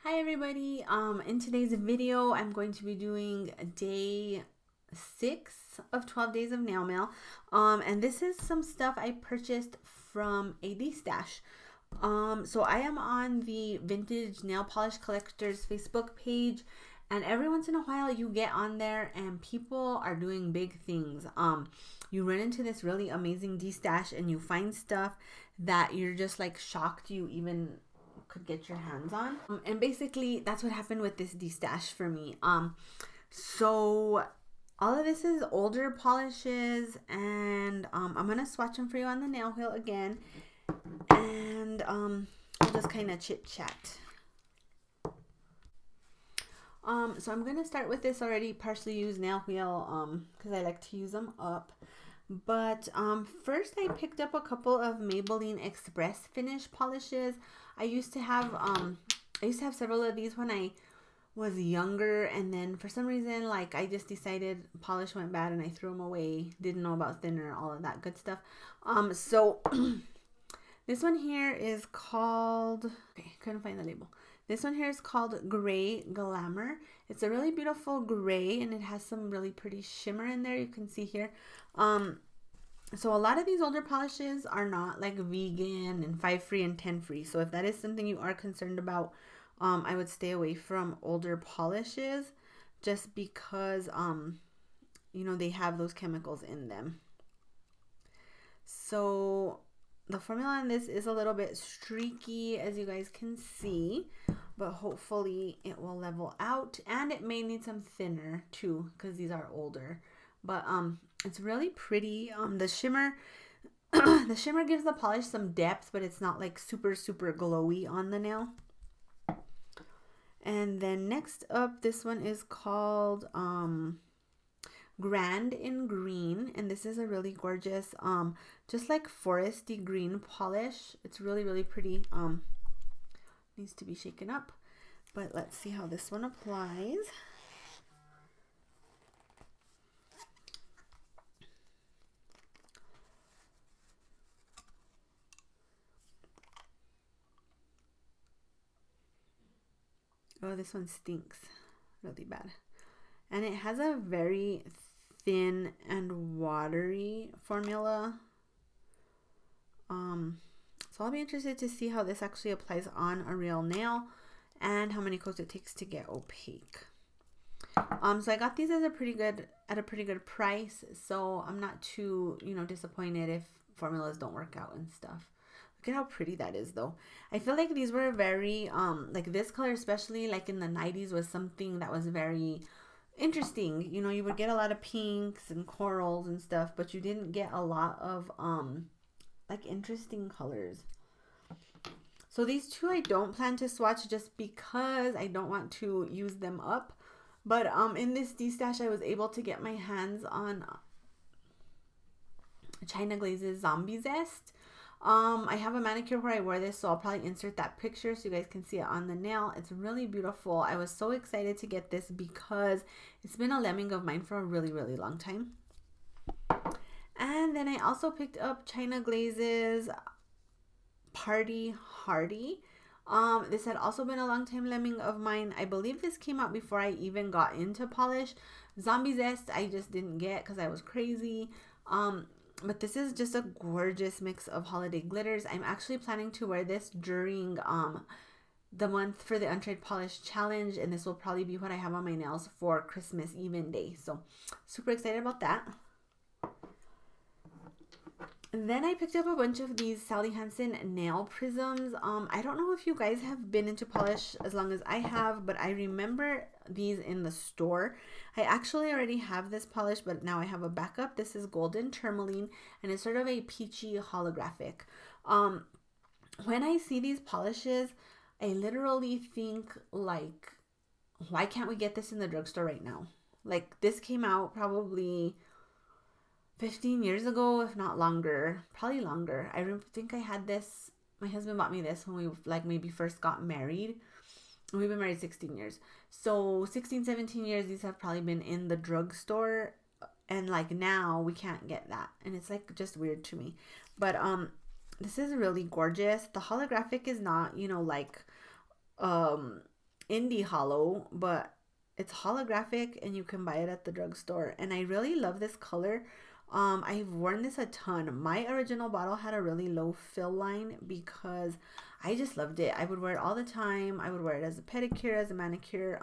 Hi everybody, in today's video I'm going to be doing day 6 of 12 days of nail mail, and this is some stuff I purchased from AD Stash. So I am on the Vintage Nail Polish Collectors Facebook page, and every once in a while you get on there and people are doing big things. You run into this really amazing D-stash and you find stuff that you're just like shocked you even could get your hands on. And basically that's what happened with this D-stash for me. So all of this is older polishes, and I'm gonna swatch them for you on the nail wheel again, and we'll just kind of chit chat. So I'm gonna start with this already partially used nail wheel because I like to use them up. But first I picked up a couple of Maybelline Express Finish polishes. I used to have several of these when I was younger, and then for some reason like I just decided polish went bad and I threw them away. Didn't know about thinner, all of that good stuff. So this one here is called, okay, couldn't find the label. This one here is called Gray Glamour. It's a really beautiful gray and it has some really pretty shimmer in there. You can see here. So a lot of these older polishes are not like vegan and 5 free and 10 free. So if that is something you are concerned about, I would stay away from older polishes just because, you know, they have those chemicals in them. So the formula on this is a little bit streaky, as you guys can see, but hopefully it will level out, and it may need some thinner too because these are older. But it's really pretty. The shimmer the shimmer gives the polish some depth, but it's not like super glowy on the nail. And then next up, this one is called Grand in Green, and this is a really gorgeous just like foresty green polish. It's really pretty. Needs to be shaken up, but let's see how this one applies. Oh, this one stinks really bad, and it has a very thin and watery formula. So I'll be interested to see how this actually applies on a real nail and how many coats it takes to get opaque. So I got these at a pretty good price, so I'm not too, you know, disappointed if formulas don't work out and stuff. Look at how pretty that is though. I feel like these were very like this color, especially like in the 90s, was something that was very interesting. You know, you would get a lot of pinks and corals and stuff, but you didn't get a lot of like interesting colors. So these two I don't plan to swatch just because I don't want to use them up. But in this D-stash I was able to get my hands on China Glaze's Zombie Zest. I have a manicure where I wear this, so I'll probably insert that picture so you guys can see it on the nail. It's really beautiful. I was so excited to get this because it's been a lemming of mine for a really long time. And then I also picked up China Glaze's Party Hearty. This had also been a long time lemming of mine. I believe this came out before I even got into polish. Zombie Zest I just didn't get because I was crazy. But this is just a gorgeous mix of holiday glitters. I'm actually planning to wear this during the month for the Untried Polish Challenge, and this will probably be what I have on my nails for Christmas Even Day. So super excited about that. And then I picked up a bunch of these Sally Hansen nail prisms. I don't know if you guys have been into polish as long as I have, but I remember these in the store. I actually already have this polish, but now I have a backup. This is Golden Tourmaline, and it's sort of a peachy holographic. When I see these polishes, I literally think like, why can't we get this in the drugstore right now? Like, this came out probably 15 years ago, if not longer, probably longer. I think I had this, my husband bought me this when we like maybe first got married. We've been married 16 years. So 16, 17 years, these have probably been in the drugstore, and like now we can't get that. And it's like just weird to me. But This is really gorgeous. The holographic is not, you know, like indie hollow, but it's holographic and you can buy it at the drugstore. And I really love this color. I've worn this a ton. My original bottle had a really low fill line because I just loved it. I would wear it all the time. I would wear it as a pedicure, as a manicure,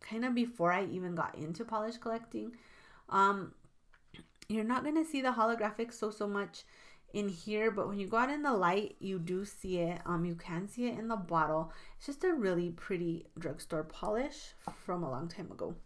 kind of before I even got into polish collecting. You're not going to see the holographic so much in here, but when you go out in the light, you do see it. You can see it in the bottle. It's just a really pretty drugstore polish from a long time ago.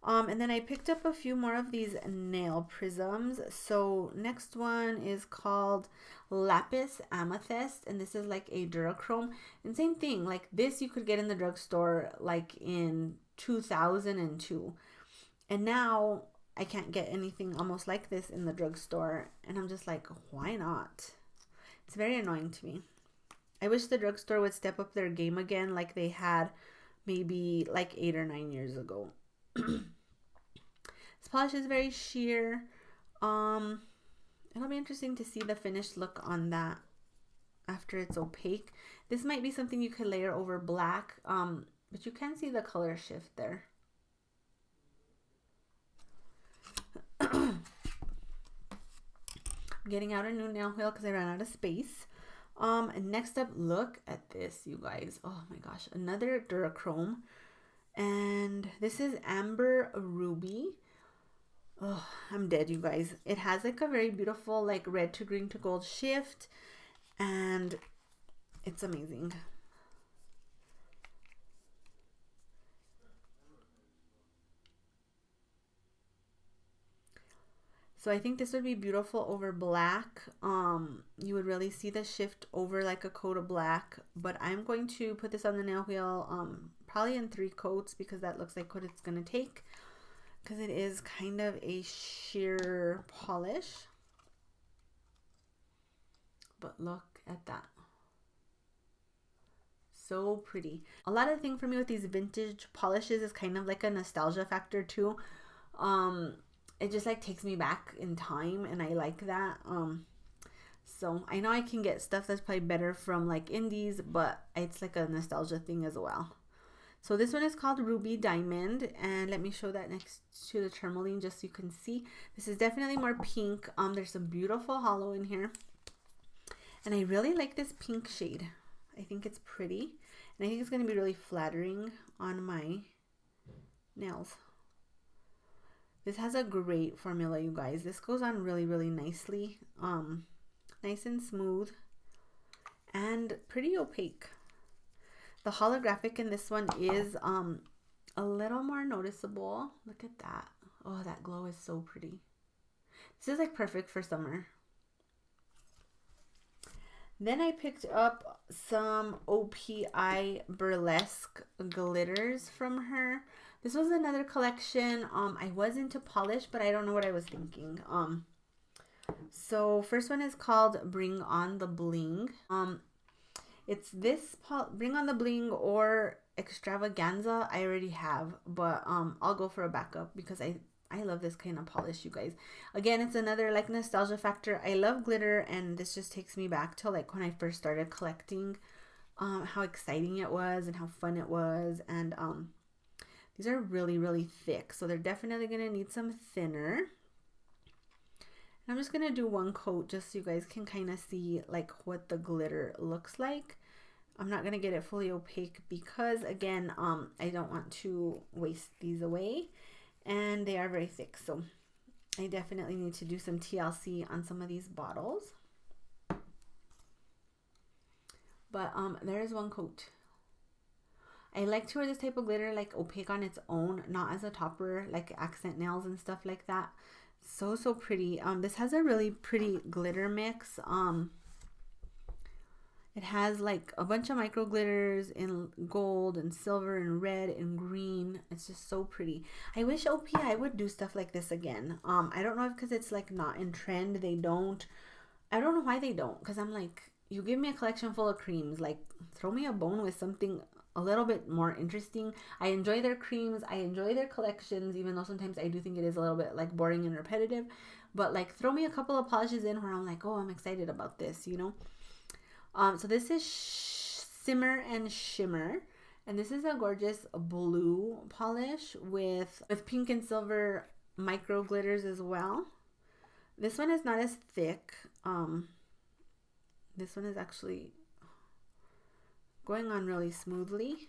And then I picked up a few more of these nail prisms. So next one is called Lapis Amethyst, and this is like a Durachrome. And same thing, like this you could get in the drugstore like in 2002. And now I can't get anything almost like this in the drugstore. And I'm just like, why not? It's very annoying to me. I wish the drugstore would step up their game again like they had maybe like 8 or 9 years ago. This polish is very sheer. It'll be interesting to see the finished look on that after it's opaque. This might be something you could layer over black, but you can see the color shift there. Getting out a new nail wheel because I ran out of space. And next up, look at this, you guys. Oh my gosh, another Durachrome. And this is Amber Ruby. Oh, I'm dead, you guys. It has like a very beautiful like red to green to gold shift, and it's amazing. So I think this would be beautiful over black. You would really see the shift over like a coat of black, but I'm going to put this on the nail wheel probably in 3 coats because that looks like what it's going to take, because it is kind of a sheer polish. But look at that. So pretty. A lot of the thing for me with these vintage polishes is kind of like a nostalgia factor too. It just like takes me back in time, and I like that. So I know I can get stuff that's probably better from like indies, but it's like a nostalgia thing as well. So this one is called Ruby Diamond, and let me show that next to the Tourmaline just so you can see. This is definitely more pink. There's some beautiful hollow in here, and I really like this pink shade. I think it's pretty, and I think it's going to be really flattering on my nails. This has a great formula, you guys. This goes on really, really nicely. Nice and smooth and pretty opaque. The holographic in this one is a little more noticeable. Look at that. Oh, that glow is so pretty. This is like perfect for summer. Then I picked up some OPI Burlesque glitters from her. This was another collection. I was into polish, but I don't know what I was thinking. So first one is called Bring On the Bling. It's this Bring On the Bling or Extravaganza I already have, but I'll go for a backup because I love this kind of polish, you guys. Again, it's another like nostalgia factor. I love glitter, and this just takes me back to like when I first started collecting, how exciting it was and how fun it was. And these are really, really thick, so they're definitely going to need some thinner. And I'm just going to do 1 coat just so you guys can kind of see like what the glitter looks like. I'm not going to get it fully opaque because, again, I don't want to waste these away. And they are very thick, so I definitely need to do some TLC on some of these bottles. But there is 1 coat. I like to wear this type of glitter like opaque on its own, not as a topper, like accent nails and stuff like that. So pretty. This has a really pretty glitter mix. It has like a bunch of micro glitters in gold and silver and red and green. It's just so pretty. I wish OPI would do stuff like this again. I don't know if because it's like not in trend, they don't. I don't know why they don't, because I'm like, you give me a collection full of creams, like throw me a bone with something a little bit more interesting. I enjoy their creams, I enjoy their collections, even though sometimes I do think it is a little bit like boring and repetitive, but like throw me a couple of polishes in where I'm like, oh, I'm excited about this, you know. So this is Simmer and Shimmer, And this is a gorgeous blue polish with pink and silver micro glitters as well. This one is not as thick. This one is actually going on really smoothly.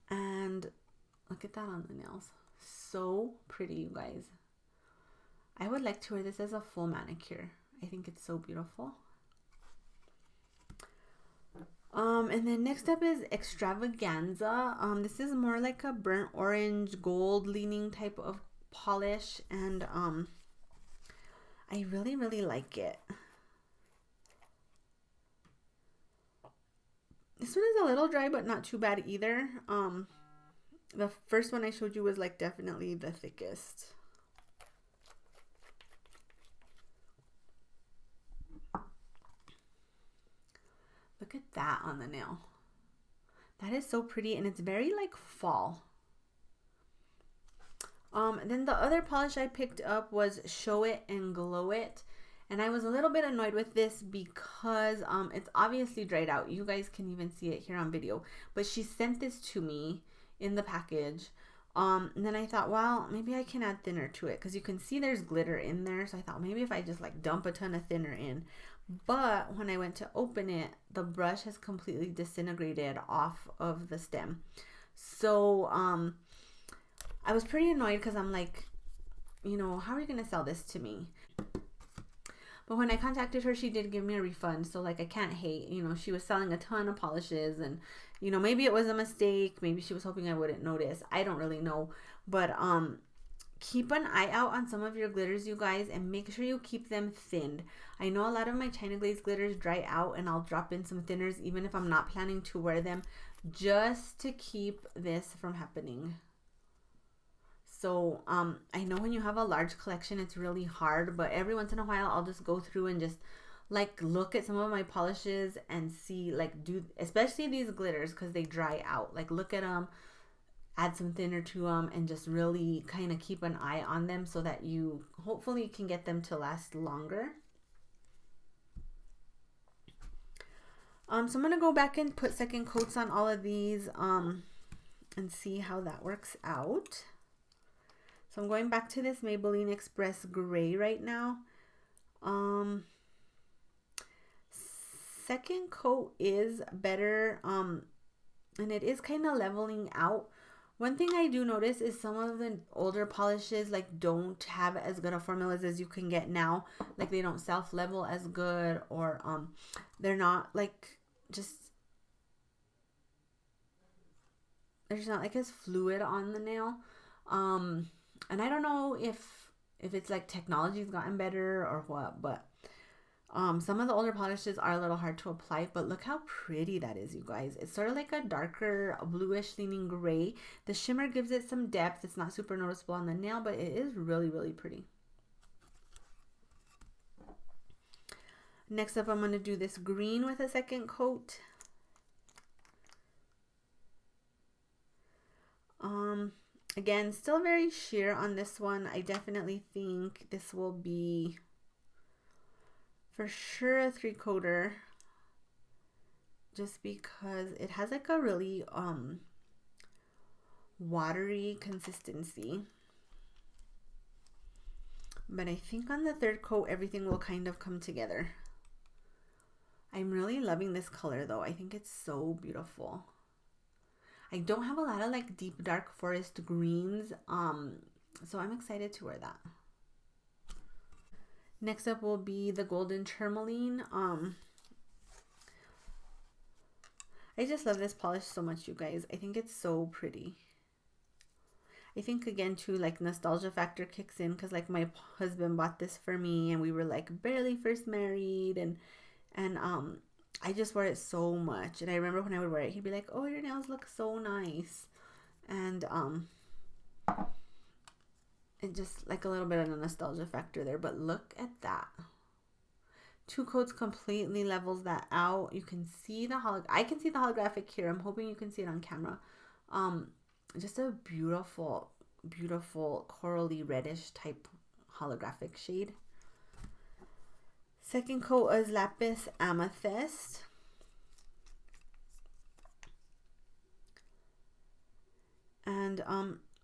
And look at that on the nails. So pretty, you guys. I would like to wear this as a full manicure. I think it's so beautiful. And then next up is Extra-va-vaganza. This is more like a burnt orange gold leaning type of polish, and I really like it. This one is a little dry, but not too bad either. The first one I showed you was like definitely the thickest. Look at that on the nail. That is so pretty, and it's very like fall. Then the other polish I picked up was Show It and Glow It. And I was a little bit annoyed with this because it's obviously dried out. You guys can even see it here on video. But she sent this to me in the package. And then I thought, well, maybe I can add thinner to it, because you can see there's glitter in there. So I thought maybe if I just like dump a ton of thinner in. But when I went to open it, the brush has completely disintegrated off of the stem. So I was pretty annoyed, because I'm like, you know, how are you going to sell this to me? But when I contacted her, she did give me a refund. So like, I can't hate, you know, she was selling a ton of polishes, and, you know, maybe it was a mistake. Maybe she was hoping I wouldn't notice. I don't really know. But keep an eye out on some of your glitters, you guys, and make sure you keep them thinned. I know a lot of my China Glaze glitters dry out, and I'll drop in some thinners even if I'm not planning to wear them, just to keep this from happening. So I know when you have a large collection, it's really hard, but every once in a while I'll just go through and just like look at some of my polishes and see, like, especially these glitters, because they dry out. Like, look at them, add some thinner to them, and just really kind of keep an eye on them so that you hopefully can get them to last longer. So I'm going to go back and put second coats on all of these and see how that works out. So I'm going back to this Maybelline Express Gray right now. Second coat is better, and it is kind of leveling out. One thing I do notice is some of the older polishes like don't have as good of formulas as you can get now. Like, they don't self-level as good, or they're not like they're just not like as fluid on the nail. And I don't know if it's like technology's gotten better or what, but some of the older polishes are a little hard to apply. But look how pretty that is, you guys. It's sort of like a darker bluish leaning gray. The shimmer gives it some depth. It's not super noticeable on the nail, but it is really pretty. Next up, I'm going to do this green with a second coat. Again, still very sheer on this one. I definitely think this will be for sure a 3-coater, just because it has like a really watery consistency. But I think on the 3rd coat, everything will kind of come together. I'm really loving this color though. I think it's so beautiful. I don't have a lot of like deep dark forest greens, so I'm excited to wear that. Next up will be the golden Tourmaline. I just love this polish so much, you guys. I think it's so pretty. I think again too, like, nostalgia factor kicks in, because like my husband bought this for me and we were like barely first married, and I just wore it so much. And I remember when I would wear it, he'd be like, oh, your nails look so nice. And it just like a little bit of a nostalgia factor there. But look at that. 2 coats completely levels that out. You can see the I can see the holographic here. I'm hoping you can see it on camera. Just a beautiful corally reddish type holographic shade. Second coat is Lapis Amethyst. And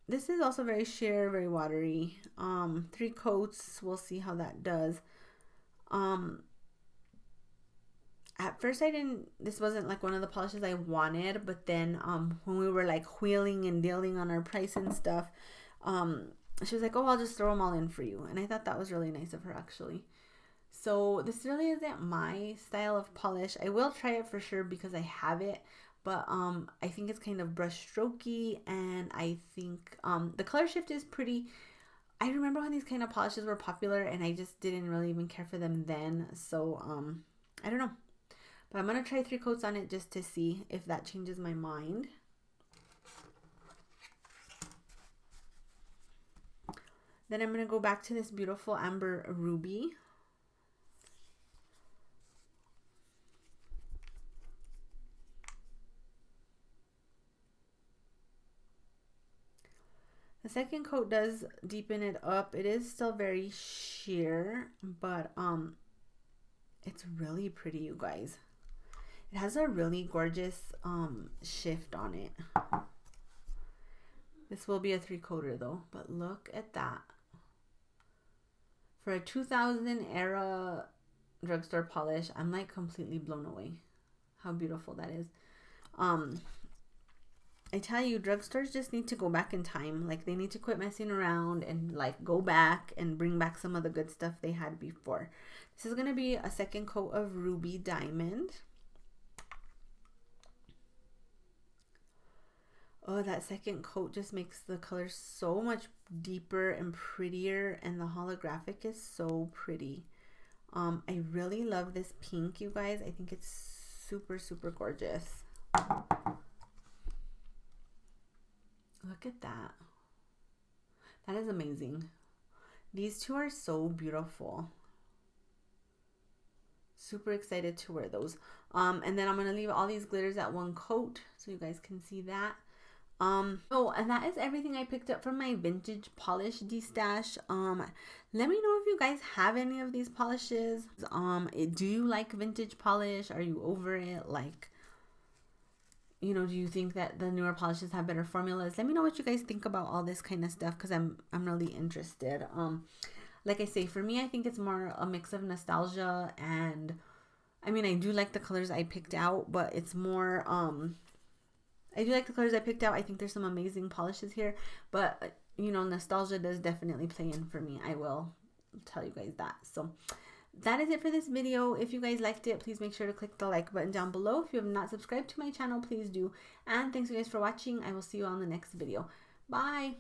this is also very sheer, very watery. 3 coats, we'll see how that does. At first this wasn't like one of the polishes I wanted, but then when we were like wheeling and dealing on our price and stuff, she was like, oh, I'll just throw them all in for you. And I thought that was really nice of her, actually. So this really isn't my style of polish. I will try it for sure because I have it, but I think it's kind of brush strokey, and I think the color shift is pretty. I remember when these kind of polishes were popular, and I just didn't really even care for them then. So I don't know. But I'm going to try 3 coats on it just to see if that changes my mind. Then I'm going to go back to this beautiful Amber Ruby. The second coat does deepen it up. It is still very sheer, but it's really pretty, you guys. It has a really gorgeous shift on it. This will be a 3-coater though, but look at that. For a 2000 era drugstore polish, I'm like completely blown away. How beautiful that is. I tell you, drugstores just need to go back in time. Like, they need to quit messing around and like go back and bring back some of the good stuff they had before. This is going to be a 2nd coat of Ruby Diamond. Oh, that 2nd coat just makes the color so much deeper and prettier, and the holographic is so pretty. I really love this pink, you guys. I think it's super, super gorgeous. Look at that. That is amazing. These two are so beautiful. Super excited to wear those. And then I'm going to leave all these glitters at 1 coat so you guys can see that. Oh, and that is everything I picked up from my vintage polish de-stash. Let me know if you guys have any of these polishes. Do you like vintage polish? Are you over it? Like, you know, do you think that the newer polishes have better formulas? Let me know what you guys think about all this kind of stuff, because I'm really interested. Like I say, for me, I think it's more a mix of nostalgia, and I mean, I do like the colors I picked out, but it's more I do like the colors I picked out. I think there's some amazing polishes here, but you know, nostalgia does definitely play in for me. I will tell you guys that. So that is it for this video. If you guys liked it, please make sure to click the like button down below. If you have not subscribed to my channel, please do. And thanks you guys for watching. I will see you on the next video. Bye.